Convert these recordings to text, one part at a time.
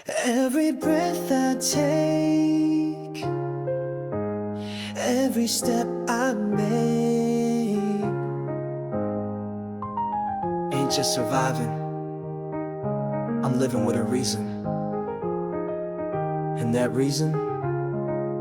Every breath I take, every step I make, ain't just surviving, I'm living with a reason. And that reason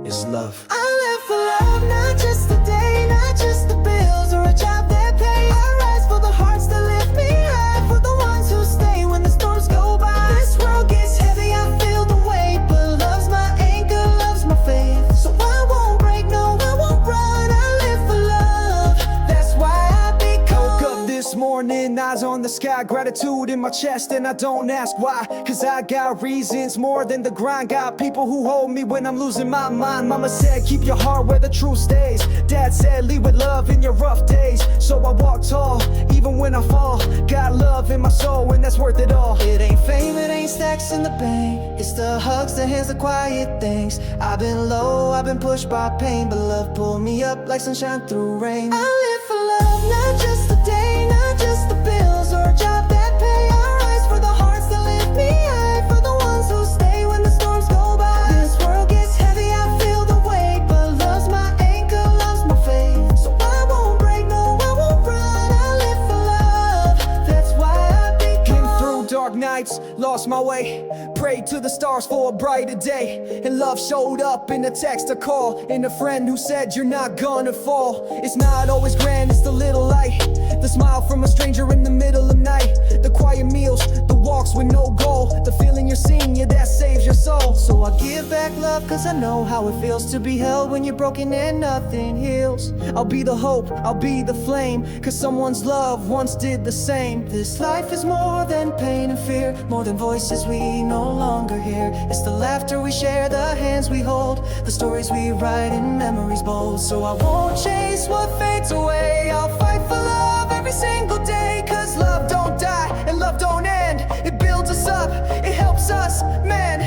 is love. I live for love, not just a day, not just the bills or a job that pay. I rise for the hearts that lift me high, for the ones who stay when the storms go by. This world gets heavy, I feel the weight, but love's my anchor, love's my faith. So I won't break, no, I won't run. I live for love, that's why I become. Woke up this morning, eyes on the sky, gratitude in my chest, and I don't ask why. Cause I got reasons more than the grind. Got people who hold me when I'm losing my mind. Mama said keep your heart where the truth stays. Dad said lead with love in your rough days. So I walk tall, even when I fall. Got love in my soul and that's worth it all. It ain't fame, it ain't stacks in the bank. It's the hugs, the hands, the quiet things. I've been low, I've been pushed by pain, but love pulled me up like sunshine through rain. I live for love, not just a day, not just the bills or a job that pay. I rise for the hearts that lift me high, for the ones who stay when the storms go by. This world gets heavy, I feel the weight, but love's my anchor, love's my faith. So I won't break, no, I won't run. I live for love, that's why I become. Been through dark nights, lost my way, prayed to the stars for a brighter day. And love showed up in a text, a call, and a friend who said you're not gonna fall. It's not always grand, it's the little light, the smile from a stranger in the middle of night, the quiet meals, the walks with no goal, the feeling you're seeing, yeah, that saves your soul. So I give back love cause I know how it feels to be held when you're broken and nothing heals. I'll be the hope, I'll be the flame, cause someone's love once did the same. This life is more than pain and fear, more than voices we no longer hear. It's the laughter we share, the hands we hold, the stories we write in memories bold. So I won't chase what fades away, I'll fight for love every single day. Cause love don't die and love don't end, it builds us up, it helps us, man.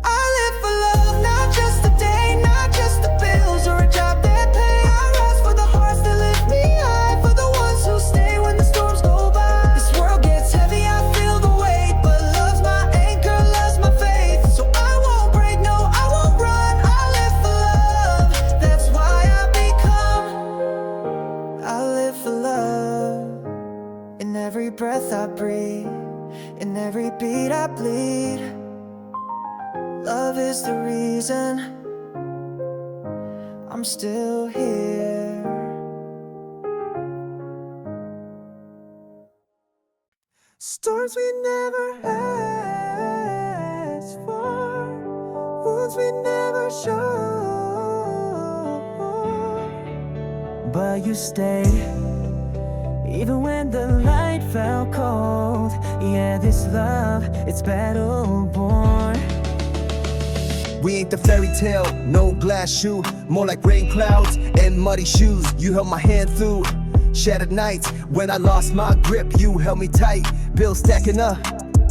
I live for love, not just a day, not just the bills or a job that pay. I rise for the hearts that lift me high, for the ones who stay when the storms go by. This world gets heavy, I feel the weight, but love's my anchor, love's my faith. So I won't break, no, I won't run. I live for love, that's why I become. I live for love, in every breath I breathe, in every beat I bleed. Love is the reason I'm still here. Storms we never asked for, wounds we never show, but you stayed even when the light felt cold. Yeah, this love, it's battle born. We ain't the fairy tale, no glass shoe, more like rain clouds and muddy shoes. You held my hand through shattered nights. When I lost my grip, you held me tight. Bills stacking up,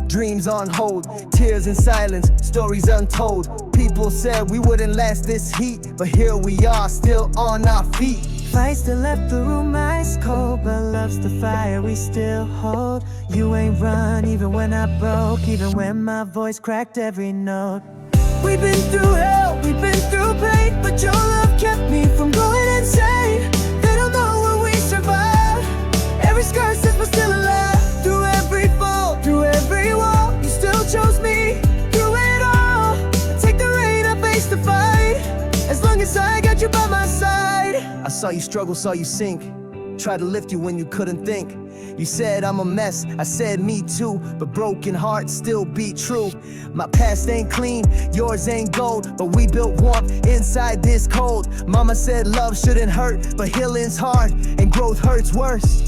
dreams on hold, tears in silence, stories untold. People said we wouldn't last this heat, but here we are, still on our feet. Fights that left the room ice cold, but love's the fire we still hold. You ain't run even when I broke, even when my voice cracked every note. We've been through hell, we've been through pain, but your love kept me from going insane. They don't know what we survived. Every scar says we're still alive. Through every fall, through every wall, you still chose me. Through it all, I take the rain, I face the fight, as long as I got you by my side. I saw you struggle, saw you sink, tried to lift you when you couldn't think. You said I'm a mess, I said me too, but broken hearts still beat true. My past ain't clean, yours ain't gold, but we built warmth inside this cold. Mama said love shouldn't hurt, but healing's hard and growth hurts worse.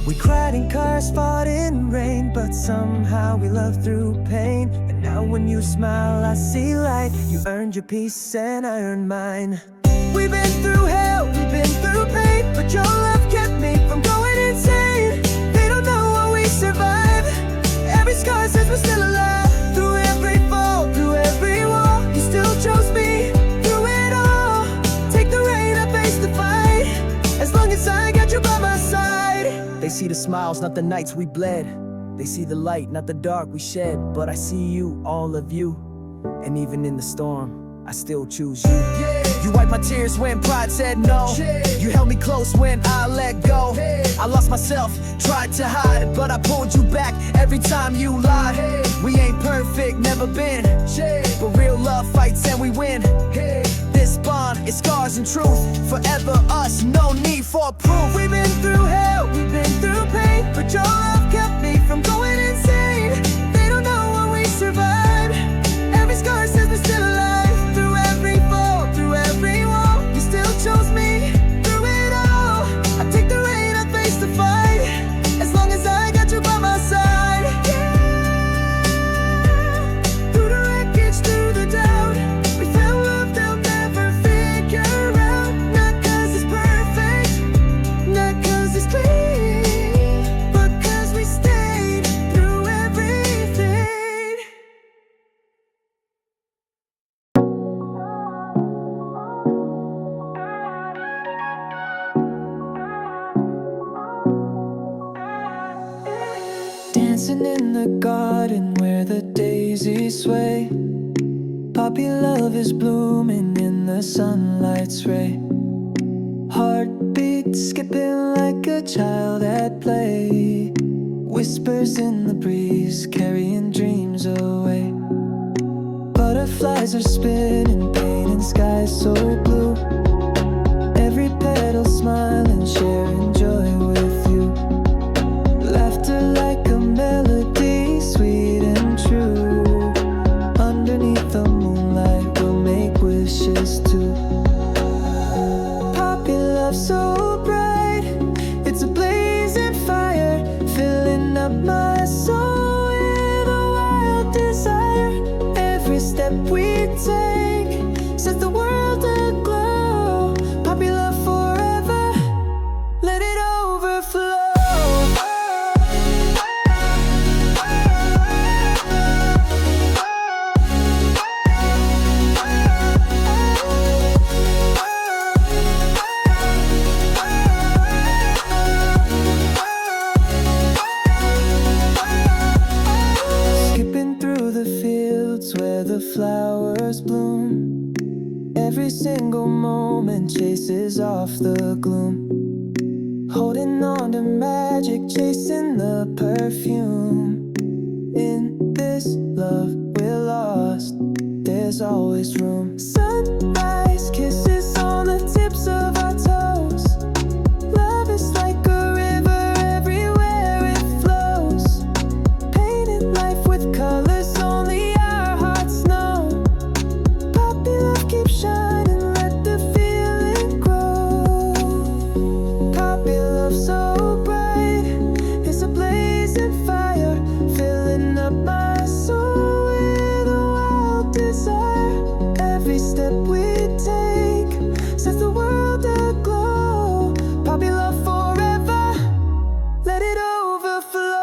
We cried in cars, fought in rain, but somehow we loved through pain. And now when you smile, I see light. You earned your peace and I earned mine. We've been through hell, we've been through pain, but your love kept me from going insane. They don't know what we survived. Every scar says we're still alive. Through every fall, through every wall, you still chose me. Through it all, take the rain, I face the fight, as long as I got you by my side. They see the smiles, not the nights we bled. They see the light, not the dark we shed. But I see you, all of you. And even in the storm, I still choose you. You wiped my tears when pride said no. You held me close when I let go. I lost myself, tried to hide, but I pulled you back every time you lied. We ain't perfect, never been, but real love fights and we win. This bond is scars and truth, forever us, no need for proof. We've been through hell, we've been through pain, but your love kept me from going insane. They don't know what we survived. Every scar says we're still alive. Through every fall, through every wall, you still chose me. Through it all, I take the rain, I face the fight. As long as I got you by my side. Yeah. Through the wreckage, through the doubt, we found love they'll never figure out. Not 'cause it's perfect, not 'cause it's clean, but 'cause we stayed through everything. Dancing in the garden where the daisies sway. Poppy love is blooming in the sunlight's ray. Heartbeat skipping like a child at play. Whispers in the breeze carrying dreams away. Butterflies are spinning, painting skies so blue. Every petal smiling, sharing joy with you. Laughter like a melody, sweet and true. Underneath the moonlight, we'll make wishes too. Poppy love so bright, it's a blazing fire, filling up my soul with a wild desire. Every step we take sets the world aglow. Poppy love forever, let it overflow. Skipping through the fields where the flowers bloom. Every single moment chases off the gloom. Holding on to magic, chasing the perfume. In this love we're lost, there's always room. Sunrise kisses on the tips of our toes. Love is like a river, everywhere it flows. Painted life with colors only our hearts know. Poppy love keeps shining, let the feeling grow. Poppy love so bright, it's a blazing fire, filling up my soul with a wild desire. Every step we take sets the world aglow. Poppy love forever, let it overflow.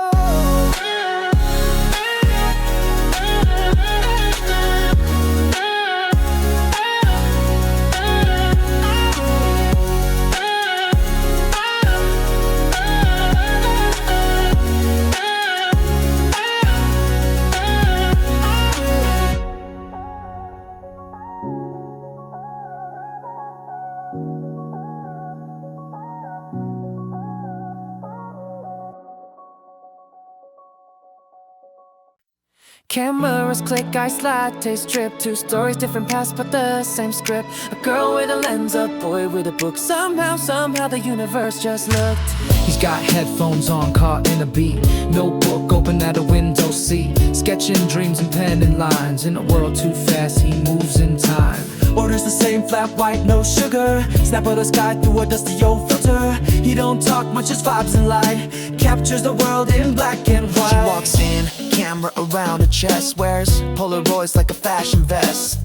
Cameras click, ice lattes drip. Two stories, different paths, but the same script. A girl with a lens, a boy with a book. Somehow the universe just looked. He's got headphones on, caught in a beat. Notebook open at a window seat. Sketching dreams and penning lines. In a world too fast, he moves in time. Orders the same flat white, no sugar. Snap of the sky through a dusty old filter. He don't talk much, just vibes and light. Captures the world in black and white. She walks in, camera around her chest. Wears Polaroids like a fashion vest.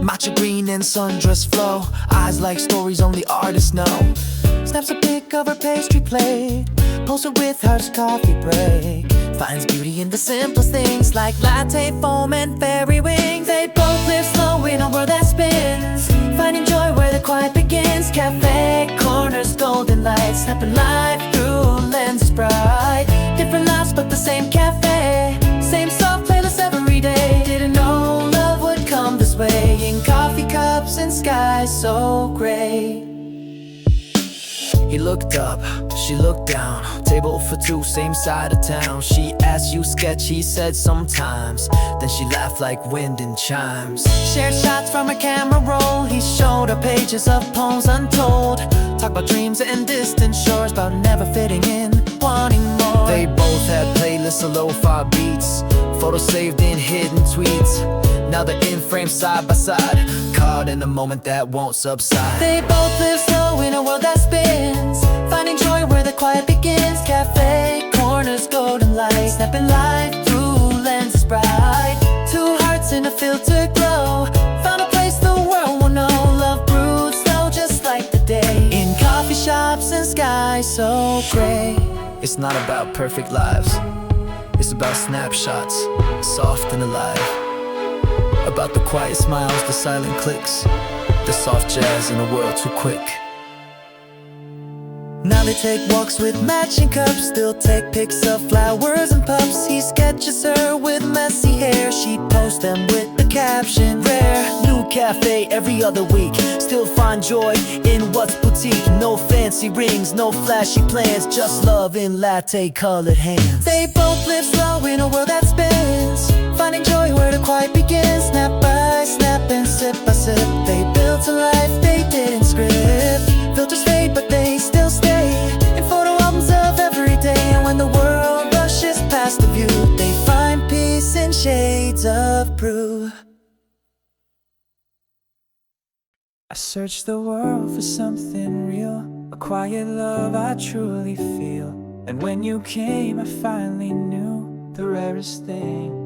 Matcha green and sundress flow. Eyes like stories only artists know. Snaps a pic of her pastry plate. Pulls her with her coffee break. Finds beauty in the simplest things like latte foam and fairy wings. They both live slow in a world that spins, finding joy where the quiet begins. Cafe corners, golden lights, snapping life through lenses bright. Different lives but the the same cafe, same soft playlist every day. Didn't know love would come this way, in coffee cups and skies so gray. He looked up, she looked down. Table for two, same side of town. She asked, you sketch, he said sometimes. Then she laughed like wind and chimes. Shared shots from a camera roll. He showed her pages of poems untold. Talk about dreams and distant shores, about never fitting in, wanting more. They both had playlists of lo-fi beats, photos saved in hidden tweets. Now they're in frame side by side, caught in a moment that won't subside. They both live slow in a world that spins, finding joy where the quiet begins. Cafe corners, golden light, snapping light through lenses bright. Two hearts in a filtered glow, found a place the world will know. Love brewed slow just like the day, in coffee shops and skies so gray. It's not about perfect lives, it's about snapshots, soft and alive. About the quiet smiles, the silent clicks, the soft jazz in a world too quick. Now they take walks with matching cups, still take pics of flowers and pups. He sketches her with messy hair, she posts them with the caption rare. New cafe every other week, still find joy in what's boutique. No fancy rings, no flashy plans, just love in latte colored hands. They both live slow in a world that spins, finding joy where the quiet begins. Snap by snap and sip by sip, they built a life they didn't script. Filters fade but they still stay in photo albums of every day. And when the world rushes past the view, they find peace in shades of brew. I searched the world for something real, a quiet love I truly feel. And when you came I finally knew the rarest thing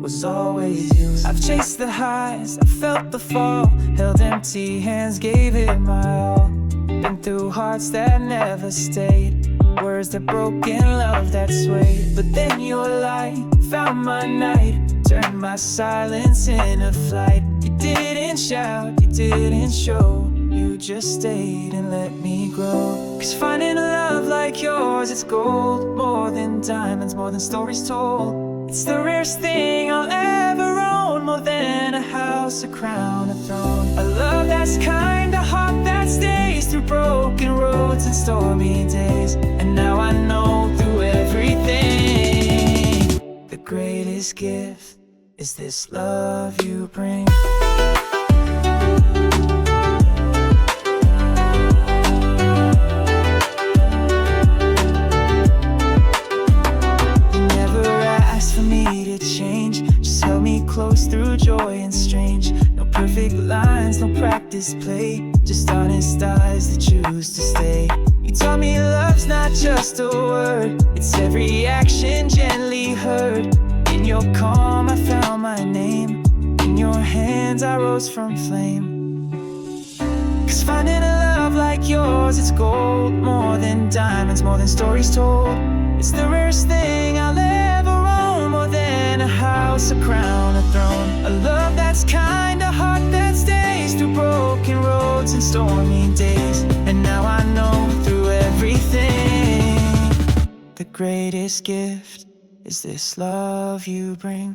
was always you. I've chased the highs, I felt the fall, held empty hands, gave it my all. Been through hearts that never stayed, words that broke in love that swayed. But then your light found my night, turned my silence into flight. You didn't shout, you didn't show, you just stayed and let me grow. Cause finding a love like yours, it's gold, more than diamonds, more than stories told. It's the rarest thing I'll ever own, more than a house, a crown, a throne. A love that's kind, a heart that stays through broken roads and stormy days. And now I know through everything, the greatest gift is this love you bring. Close through joy and strange, no perfect lines, no practice play, just honest eyes that choose to stay. You taught me love's not just a word, it's every action gently heard. In your calm I found my name, in your hands I rose from flame. Cause finding a love like yours, it's gold, more than diamonds, more than stories told. It's the rarest thing I'll ever own, more than a house, a crown, a throne. A love that's kind, a heart that stays through broken roads and stormy days. And now I know through everything, the greatest gift is this love you bring.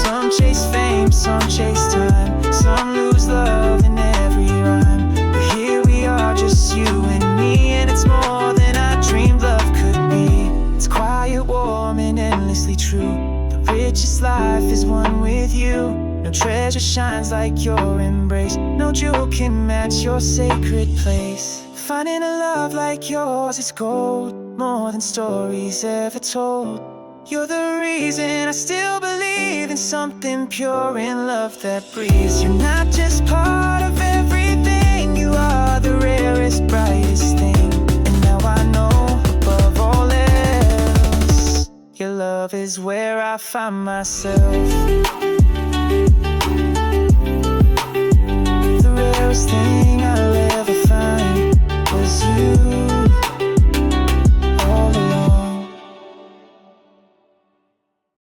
Some chase fame, some chase time, some lose love in every rhyme. But here we are, just you and me, and it's more than I dreamed love could be. It's quiet, warm, and endlessly true. The richest life is one with you. No treasure shines like your embrace, no jewel can match your sacred place. Finding a love like yours, it's gold, more than stories ever told. You're the reason I still believe in something pure, in love that breathes. You're not just part of everything, you are the rarest, brightest thing. And now I know above all else, your love is where I find myself.